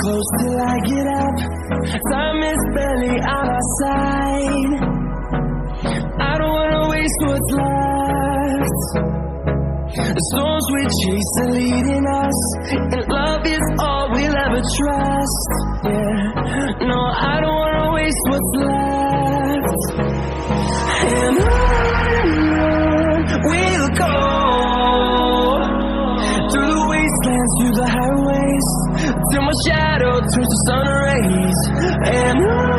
close till I get up. Time is barely on our side. I don't wanna waste what's left. The storms we chase are leading us, and love is all we'll ever trust. Yeah, no, I don't wanna waste what's left. And on we'll go, through the wastelands, through the highways, till my shadow turns to sun rays. And on